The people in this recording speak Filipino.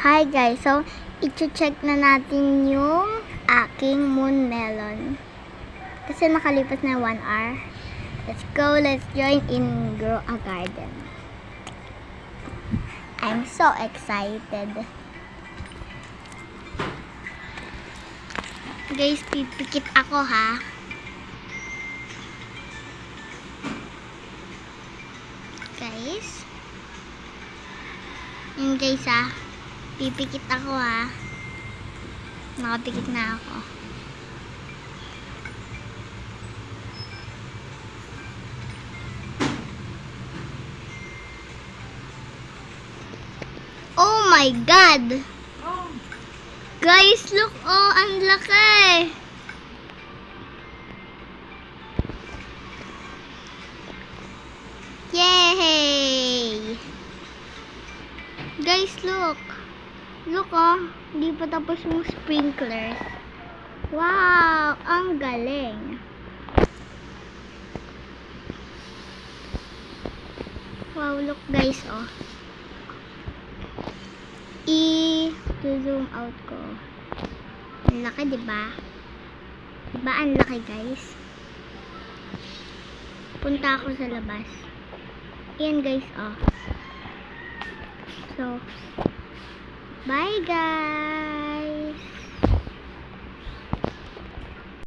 Hi guys, so i-check na natin yung aking moon melon. Kasi nakalipas na 1 hour. Let's go, let's join in Grow a Garden. I'm so excited. Guys, pipikit ako ha. Guys. Yun guys ha. Pipikit ako ha. Nakapikit na ako. Oh my God! Guys, look! Oh, ang laki! Yay! Guys, look! Look oh, hindi pa tapos yung sprinklers. Wow! Ang galing! Wow, look guys oh. I-zoom out ko. Ang laki, diba? Diba ang laki guys? Punta ako sa labas. Ayan guys oh. So, bye guys!